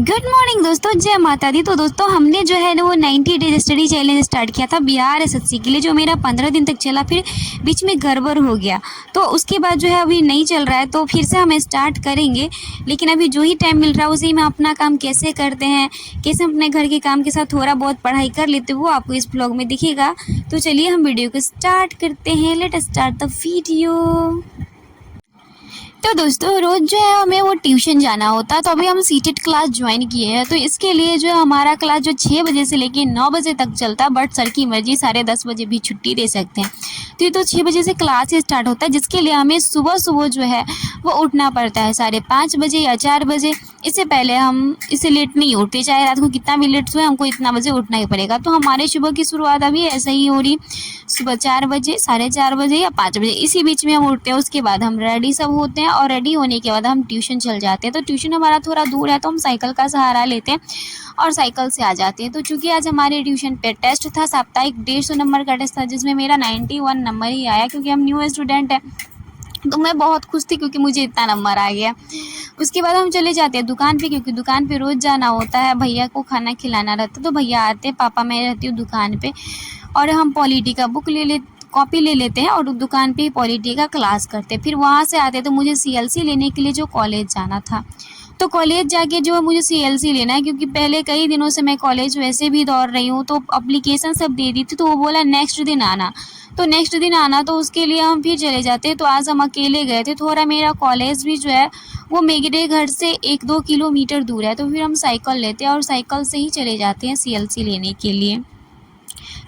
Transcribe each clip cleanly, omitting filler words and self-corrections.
Good morning दोस्तों, जय माता दी। तो दोस्तों हमने जो है ना वो 90 डेज स्टडी चैलेंज स्टार्ट किया था बिहार एसएससी के लिए, जो मेरा 15 दिन तक चला, फिर बीच में गड़बड़ हो गया। तो उसके बाद जो है अभी नहीं चल रहा है, तो फिर से हम स्टार्ट करेंगे। लेकिन अभी जो ही टाइम मिल रहा है उसी में अपना काम कैसे करते हैं, कैसे अपने घर के काम के साथ थोड़ा बहुत पढ़ाई कर लेते हैं, वो आपको इस ब्लॉग में दिखेगा। तो चलिए हम वीडियो को स्टार्ट करते हैं। Let start the video. तो दोस्तों रोज़ जो है हमें वो ट्यूशन जाना होता है, तो अभी हम सीटेड क्लास ज्वाइन किए हैं। तो इसके लिए जो है हमारा क्लास जो 6 बजे से लेके 9 बजे तक चलता है, बट सर की मर्जी 10:30 बजे भी छुट्टी दे सकते हैं। तो ये तो 6 बजे से क्लास ही स्टार्ट होता है, जिसके लिए हमें सुबह सुबह जो है वो उठना पड़ता है 5:30 बजे या 4 बजे। इससे पहले हम इससे लेट नहीं उठते, चाहे रात को कितना भी लेट सोए, हमको इतना बजे उठना ही पड़ेगा। तो हमारे सुबह की शुरुआत अभी ऐसे ही हो रही, सुबह 4 बजे, 4:30 बजे या 5 बजे, इसी बीच में हम उठते हैं। उसके बाद हम रेडी सब होते हैं और रेडी होने के बाद हम ट्यूशन चल जाते हैं। तो ट्यूशन हमारा थोड़ा दूर है, तो हम साइकिल का सहारा लेते हैं और साइकिल से आ जाते हैं। तो चूँकि आज हमारे ट्यूशन पे टेस्ट था, साप्ताहिक 150 नंबर का टेस्ट था, जिसमें मेरा 91 नंबर ही आया, क्योंकि हम न्यू स्टूडेंट हैं। तो मैं बहुत खुश थी क्योंकि मुझे इतना नंबर आ गया। उसके बाद हम चले जाते हैं दुकान पे, क्योंकि दुकान पे रोज़ जाना होता है, भैया को खाना खिलाना रहता है। तो भैया आते हैं, पापा, मैं रहती हूँ दुकान पे, और हम पॉलिटी का बुक कॉपी ले लेते हैं और दुकान पे ही पॉलिटी का क्लास करते हैं। फिर वहाँ से आते तो मुझे सीएलसी लेने के लिए जो कॉलेज जाना था। तो कॉलेज जाके जो है मुझे सीएलसी लेना है, क्योंकि पहले कई दिनों से मैं कॉलेज वैसे भी दौड़ रही हूँ, तो अप्लीकेशन सब दे दी थी। तो वो बोला नेक्स्ट दिन आना, तो नेक्स्ट दिन आना, तो उसके लिए हम फिर चले जाते। तो आज हम अकेले गए थे, थोड़ा मेरा कॉलेज भी जो है वो मेरे घर से 1-2 किलोमीटर दूर है। तो फिर हम साइकिल लेते हैं और साइकिल से ही चले जाते हैं सीएलसी लेने के लिए।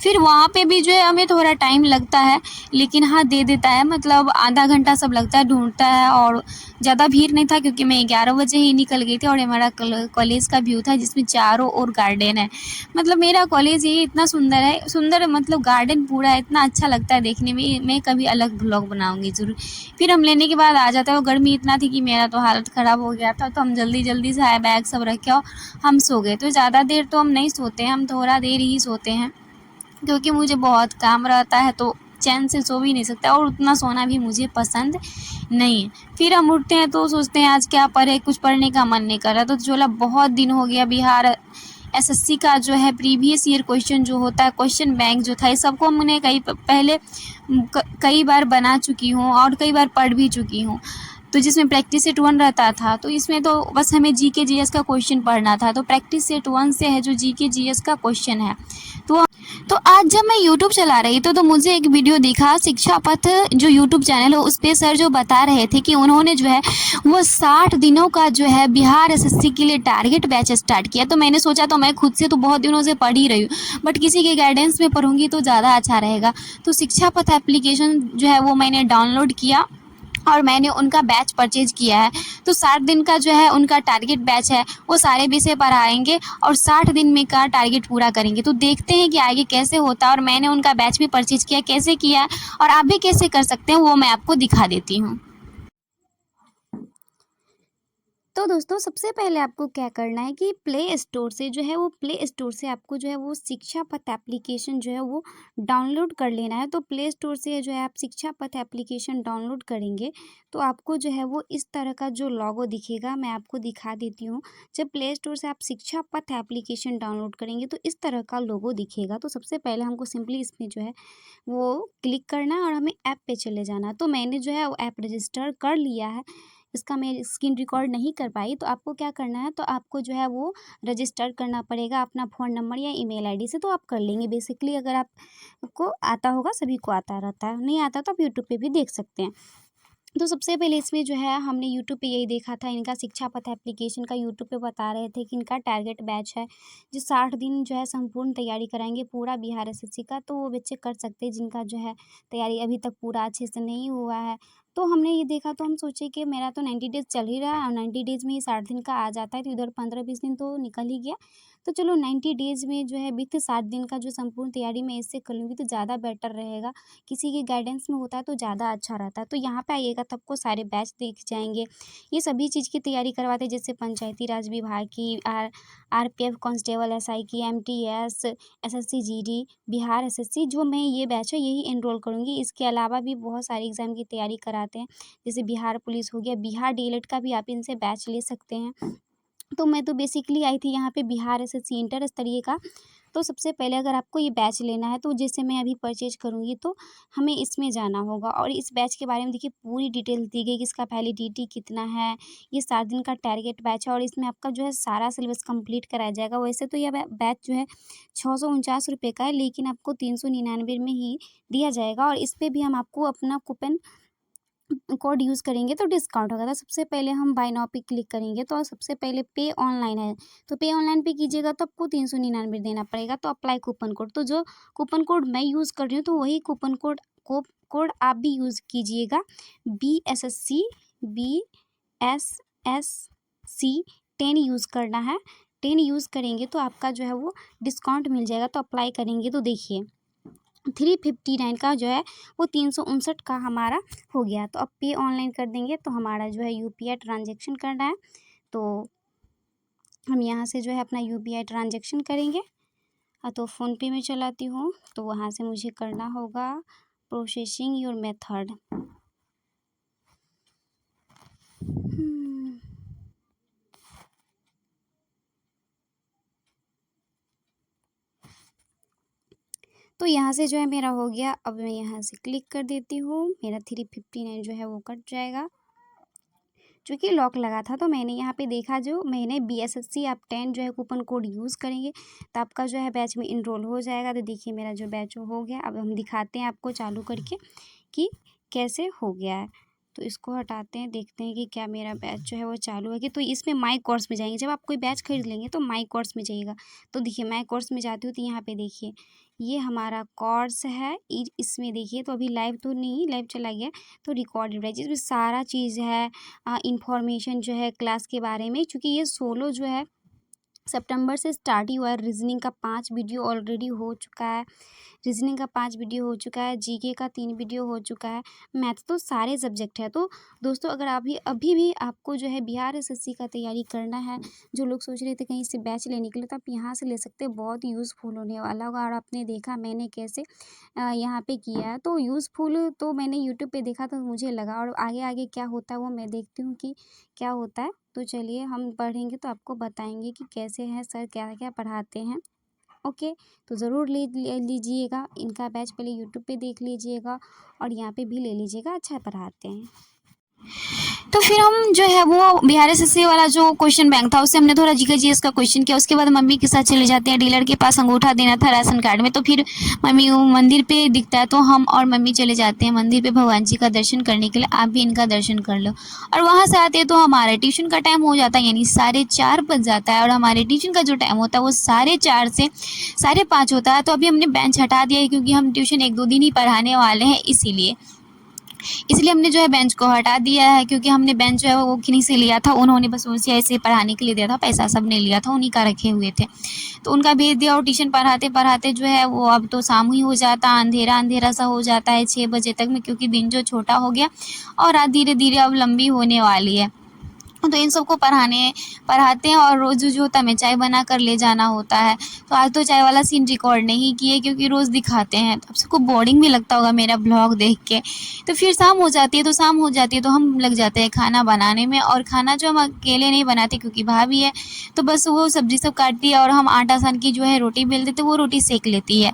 फिर वहाँ पे भी जो है हमें थोड़ा टाइम लगता है, लेकिन हाँ दे देता है, मतलब आधा घंटा सब लगता है, ढूंढता है। और ज़्यादा भीड़ नहीं था, क्योंकि मैं 11 बजे ही निकल गई थी। और हमारा कॉलेज का व्यू था, जिसमें चारों ओर गार्डन है। मतलब मेरा कॉलेज ये इतना सुंदर है, सुंदर मतलब गार्डन पूरा है, इतना अच्छा लगता है देखने में। मैं कभी अलग ब्लॉग बनाऊँगी ज़रूर। फिर हम लेने के बाद आ जाता है। वो गर्मी इतना थी कि मेरा तो हालत ख़राब हो गया था, तो हम जल्दी जल्दी से आए, बैग सब रखे और हम सो गए। तो ज़्यादा देर तो हम नहीं सोते हैं, हम थोड़ा देर ही सोते हैं, क्योंकि मुझे बहुत काम रहता है, तो चैन से सो भी नहीं सकता, और उतना सोना भी मुझे पसंद नहीं है। फिर हम उठते हैं तो सोचते हैं आज क्या पढ़े, कुछ पढ़ने का मन नहीं कर रहा। तो चला, बहुत दिन हो गया बिहार एसएससी का जो है प्रीवियस ईयर क्वेश्चन जो होता है, क्वेश्चन बैंक जो था, ये सबको हमने कई बार बना चुकी हूँ और कई बार पढ़ भी चुकी हूँ। तो जिसमें प्रैक्टिस सेट 1 रहता था, तो इसमें तो बस हमें जीके जीएस का क्वेश्चन पढ़ना था। तो प्रैक्टिस सेट 1 से है जो जीके जीएस का क्वेश्चन है। तो आज जब मैं यूट्यूब चला रही थी, तो मुझे एक वीडियो दिखा, शिक्षा पथ जो यूट्यूब चैनल है, उस पे सर जो बता रहे थे कि उन्होंने जो है वो 60 दिनों का जो है बिहार एसएससी के लिए टारगेट बैच स्टार्ट किया। तो मैंने सोचा, तो मैं खुद से तो बहुत दिनों से पढ़ ही रही हूँ, बट किसी के गाइडेंस में पढ़ूंगी तो ज़्यादा अच्छा रहेगा। तो शिक्षा पथ एप्लीकेशन जो है वो मैंने डाउनलोड किया और मैंने उनका बैच परचेज किया है। तो 60 दिन का जो है उनका टारगेट बैच है, वो सारे विषय पढ़ाएंगे और 60 दिन में का टारगेट पूरा करेंगे। तो देखते हैं कि आगे कैसे होता है। और मैंने उनका बैच भी परचेज किया, कैसे किया है और आप भी कैसे कर सकते हैं वो मैं आपको दिखा देती हूँ। तो दोस्तों सबसे पहले आपको क्या करना है कि प्ले स्टोर से आपको जो है वो शिक्षा पथ एप्लीकेशन जो है वो डाउनलोड कर लेना है। तो प्ले स्टोर से जो है आप शिक्षा पथ एप्लीकेशन डाउनलोड करेंगे, तो आपको जो है वो इस तरह का जो लोगो दिखेगा, मैं आपको दिखा देती हूँ। जब प्ले स्टोर से आप शिक्षा पथ एप्लीकेशन डाउनलोड करेंगे तो इस तरह का लोगो दिखेगा। तो सबसे पहले हमको सिंपली इसमें जो है वो क्लिक करना है और हमें ऐप पे चले जाना है। तो मैंने जो है वो ऐप रजिस्टर कर लिया है, इसका मैं स्क्रीन रिकॉर्ड नहीं कर पाई। तो आपको क्या करना है, तो आपको जो है वो रजिस्टर करना पड़ेगा अपना फ़ोन नंबर या ईमेल आईडी से। तो आप कर लेंगे बेसिकली, अगर आपको आता होगा, सभी को आता रहता है, नहीं आता तो आप यूट्यूब पे भी देख सकते हैं। तो सबसे पहले इसमें जो है हमने यूट्यूब पे यही देखा था, इनका शिक्षा पथ एप्लीकेशन का यूट्यूब पे बता रहे थे कि इनका टारगेट बैच है, जो 60 दिन जो है संपूर्ण तैयारी कराएंगे पूरा बिहार एसएससी का। तो वो बच्चे कर सकते हैं जिनका जो है तैयारी अभी तक पूरा अच्छे से नहीं हुआ है। तो हमने ये देखा, तो हम सोचे कि मेरा तो 90 डेज़ चल ही रहा है और 90 डेज़ में ही 60 दिन का आ जाता है, तो इधर 15-20 दिन तो निकल ही गया। तो चलो 90 डेज़ में जो है विथ 60 दिन का जो संपूर्ण तैयारी मैं इससे कर लूँगी तो ज़्यादा बेटर रहेगा। किसी के गाइडेंस में होता है तो ज़्यादा अच्छा रहता है। तो यहाँ पे आइएगा तो आपको सारे बैच दिख जाएंगे। ये सभी चीज़ की तैयारी करवाते हैं, जैसे पंचायती राज विभाग की, आरपीएफ कांस्टेबल, एसआई की, MTS, SSC GD, Bihar SSC, जो मैं ये बैच है यही एनरोल करूँगी। इसके अलावा भी बहुत सारी एग्ज़ाम की तैयारी कराते हैं, जैसे बिहार पुलिस हो गया, बिहार डीएलएड का भी आप इनसे बैच ले सकते हैं। तो मैं तो बेसिकली आई थी यहाँ पे बिहार एसएससी इंटर स्तरीय का। तो सबसे पहले अगर आपको ये बैच लेना है तो जैसे मैं अभी परचेज करूँगी तो हमें इसमें जाना होगा और इस बैच के बारे में देखिए पूरी डिटेल दी गई कि इसका वैलिडिटी कितना है। ये 7 दिन का टारगेट बैच है और इसमें आपका जो है सारा सिलेबस कंप्लीट कराया जाएगा। वैसे तो यह बैच जो है 649 रुपये का है, लेकिन आपको 399 में ही दिया जाएगा और इस पे भी हम आपको अपना कूपन कोड यूज़ करेंगे तो डिस्काउंट होगा। तो सबसे पहले हम बाय नाउ पे क्लिक करेंगे तो सबसे पहले पे ऑनलाइन है, तो पे ऑनलाइन पे कीजिएगा तो आपको 399 देना पड़ेगा। तो अप्लाई कूपन कोड, तो जो कूपन कोड मैं यूज़ कर रही हूँ तो वही कूपन कोड आप भी यूज़ कीजिएगा। BSSC 10 यूज़ करना है। 10 यूज़ करेंगे तो आपका जो है वो डिस्काउंट मिल जाएगा। तो अप्लाई करेंगे तो देखिए 359 का जो है वो 359 का हमारा हो गया। तो अब पे ऑनलाइन कर देंगे तो हमारा जो है यूपीआई ट्रांजैक्शन करना है। तो हम यहाँ से जो है अपना यूपीआई ट्रांजैक्शन करेंगे। तो फ़ोनपे में चलाती हूँ तो वहाँ से मुझे करना होगा प्रोसेसिंग योर मेथड। तो यहाँ से जो है मेरा हो गया। अब मैं यहाँ से क्लिक कर देती हूँ, मेरा 359 जो है वो कट जाएगा। चूँकि लॉक लगा था तो मैंने यहाँ पे देखा, जो मैंने BSSC आप 10 जो है कूपन कोड यूज़ करेंगे तो आपका जो है बैच में इनरोल हो जाएगा। तो देखिए मेरा जो बैच हो गया। अब हम दिखाते हैं आपको चालू करके कि कैसे हो गया है। तो इसको हटाते हैं, देखते हैं कि क्या मेरा बैच जो है वो चालू है कि। तो इसमें माई कोर्स में जाएंगे, जब आप कोई बैच खरीद लेंगे तो माई कोर्स में जाइएगा। तो देखिए माई कोर्स में जाती हूँ तो यहाँ पे देखिए ये हमारा कोर्स है। इसमें देखिए तो अभी लाइव तो नहीं, लाइव चला गया तो रिकॉर्डेड बैच, इसमें सारा चीज़ है। इंफॉर्मेशन जो है क्लास के बारे में, चूँकि ये सोलो जो है सितंबर से स्टार्ट ही हुआ है। रीजनिंग का 5 वीडियो ऑलरेडी हो चुका है, रीजनिंग का 5 वीडियो हो चुका है, जीके का 3 वीडियो हो चुका है, मैथ तो सारे सब्जेक्ट है। तो दोस्तों अगर अभी भी आपको जो है बिहार एसएससी का तैयारी करना है, जो लोग सोच रहे थे कहीं से बैच लेने के लिए, तो आप यहाँ से ले सकते हैं। बहुत यूज़फुल होने वाला होगा। और आपने देखा मैंने कैसे यहाँ पे किया है, तो यूज़फुल तो मैंने यूट्यूब पे देखा तो मुझे लगा। और आगे आगे क्या होता है वो मैं देखती हूँ कि क्या होता है। तो चलिए हम पढ़ेंगे तो आपको बताएंगे कि कैसे हैं सर, क्या क्या पढ़ाते हैं। ओके, तो ज़रूर ले लीजिएगा इनका बैच, पहले यूट्यूब पे देख लीजिएगा और यहाँ पे भी ले लीजिएगा, अच्छा पढ़ाते हैं। तो फिर हम जो है वो बिहार एसएससी वाला जो क्वेश्चन बैंक था उससे हमने थोड़ा जीके जीएस का क्वेश्चन किया। उसके बाद मम्मी के साथ चले जाते हैं, डीलर के पास अंगूठा देना था राशन कार्ड में। तो फिर मम्मी वो मंदिर पे दिखता है तो हम और मम्मी चले जाते हैं मंदिर पे भगवान जी का दर्शन करने के लिए। आप भी इनका दर्शन कर लो। और वहाँ से आते हैं तो हमारा ट्यूशन का टाइम हो जाता है, यानी 4:30 बज जाता है। और हमारे ट्यूशन का जो टाइम होता है वो 4:30 से 5:30 होता है। तो अभी हमने बेंच हटा दिया है क्योंकि हम ट्यूशन 1-2 दिन ही पढ़ाने वाले हैं, इसलिए हमने जो है बेंच को हटा दिया है। क्योंकि हमने बेंच जो है वो किन्हीं से लिया था, उन्होंने बस उसे ऐसे पढ़ाने के लिए दिया था, पैसा सब ने लिया था, उन्हीं का रखे हुए थे तो उनका भेज दिया। और ट्यूशन पढ़ाते पढ़ाते जो है वो अब तो शाम ही हो जाता, अंधेरा सा हो जाता है 6 बजे तक में, क्योंकि दिन जो छोटा हो गया और रात धीरे धीरे अब लंबी होने वाली है। तो इन सबको पढ़ाते हैं और रोज़ जो होता है हमें चाय बना कर ले जाना होता है। तो आज तो चाय वाला सीन रिकॉर्ड नहीं किए क्योंकि रोज़ दिखाते हैं, तो अब सबको बोरिंग भी लगता होगा मेरा ब्लॉग देख के। तो फिर शाम हो जाती है तो हम लग जाते हैं खाना बनाने में। और खाना जो हम अकेले नहीं बनाते क्योंकि भाभी है, तो बस वो सब्ज़ी सब काटती है और हम आटा सान की जो है रोटी बेल देते, वो रोटी सेक लेती है।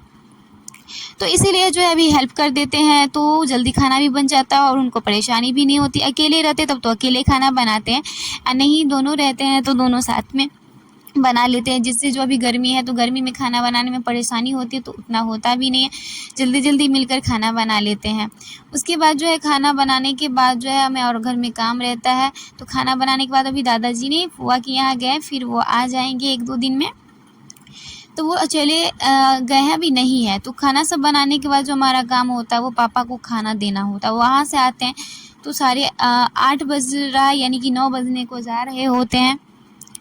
तो इसीलिए जो है अभी हेल्प कर देते हैं तो जल्दी खाना भी बन जाता है और उनको परेशानी भी नहीं होती। अकेले रहते तब तो अकेले खाना बनाते हैं, नहीं दोनों रहते हैं तो दोनों साथ में बना लेते हैं। जिससे जो अभी गर्मी है तो गर्मी में खाना बनाने में परेशानी होती है, तो उतना होता भी नहीं है, जल्दी जल्दी मिलकर खाना बना लेते हैं। उसके बाद जो है खाना बनाने के बाद जो है हमें और घर में काम रहता है। तो खाना बनाने के बाद अभी दादाजी ने फुआ के यहाँ गए, फिर वो आ जाएंगे 1-2 दिन में, तो वो चले गए हैं, अभी नहीं है। तो खाना सब बनाने के बाद जो हमारा काम होता है वो पापा को खाना देना होता है। वहाँ से आते हैं तो 8:30 बज रहा है, यानी कि 9 बजने को जा रहे होते हैं।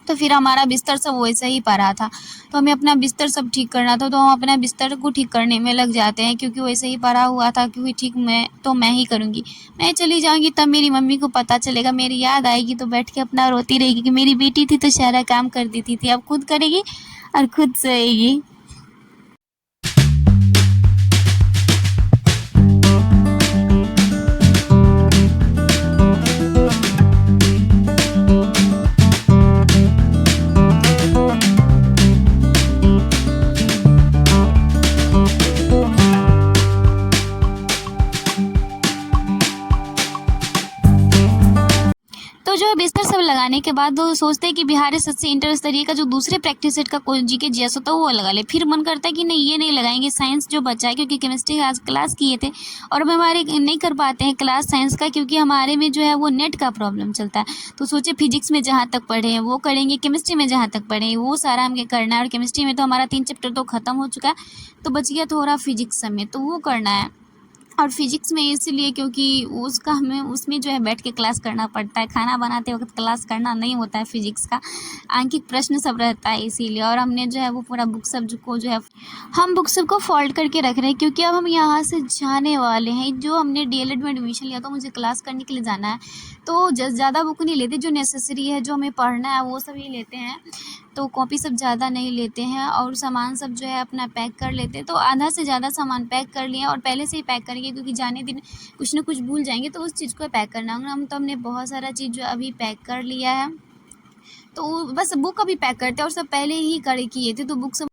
तो फिर हमारा बिस्तर सब वैसे ही पड़ा था, तो हमें अपना बिस्तर सब ठीक करना था। तो हम अपना बिस्तर को ठीक करने में लग जाते हैं क्योंकि वैसे ही पड़ा हुआ था। क्योंकि ठीक मैं ही करूँगी, मैं चली जाऊँगी तब मेरी मम्मी को पता चलेगा, मेरी याद आएगी तो बैठ के अपना रोती रहेगी कि मेरी बेटी थी तो सारा काम कर देती थी, अब खुद करेगी और खुद सोएगी। लगाने के बाद वो सोचते हैं कि बिहारी सत से इंटर स्तरीय का जो दूसरे प्रैक्टिस सेट का कोई जीके जीएस होता है वो लगा ले, फिर मन करता है कि नहीं ये नहीं लगाएंगे, साइंस जो बचा है, क्योंकि केमिस्ट्री आज क्लास किए थे और अब हमारे नहीं कर पाते हैं क्लास साइंस का, क्योंकि हमारे में जो है वो नेट का प्रॉब्लम चलता है। तो सोचे फिजिक्स में जहाँ तक पढ़े हैं वो करेंगे, केमिस्ट्री में जहाँ तक पढ़े हैं वो सारा हमें करना है, और केमिस्ट्री में तो हमारा 3 चैप्टर तो ख़त्म हो चुका है, तो बच गया थोड़ा फिजिक्स में, तो वो करना है। और फिजिक्स में इसलिए क्योंकि उसका हमें उसमें जो है बैठ के क्लास करना पड़ता है, खाना बनाते वक्त क्लास करना नहीं होता है फिजिक्स का, आंकिक प्रश्न सब रहता है इसीलिए। और हमने जो है वो पूरा बुक सब को जो है हम बुक सब को फोल्ड करके रख रहे हैं, क्योंकि अब हम यहाँ से जाने वाले हैं। जो हमने डीएलएड में एडमिशन लिया तो मुझे क्लास करने के लिए जाना है, तो ज़्यादा बुक नहीं लेते, जो नेसेसरी है जो हमें पढ़ना है वो सब ही लेते हैं, तो कॉपी सब ज़्यादा नहीं लेते हैं, और सामान सब जो है अपना पैक कर लेते हैं। तो आधा से ज़्यादा सामान पैक कर लिया और पहले से ही पैक करेंगे, क्योंकि जाने दिन कुछ ना कुछ भूल जाएंगे तो उस चीज़ को पैक करना होगा। हमने बहुत सारा चीज़ जो अभी पैक कर लिया है, तो बस बुक अभी पैक करते हैं और सब पहले ही कर किए थे। तो बुक सब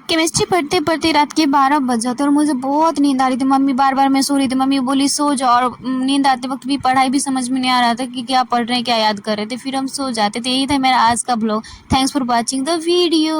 केमिस्ट्री पढ़ते पढ़ते रात के 12 बज जाते और मुझे बहुत नींद आ रही थी। मम्मी बार बार मैं सो रही थी, मम्मी बोली सो जाओ, और नींद आते वक्त भी पढ़ाई भी समझ में नहीं आ रहा था कि क्या पढ़ रहे हैं क्या याद कर रहे थे, फिर हम सो जाते थे। यही था मेरा आज का blog. Thanks for watching the video.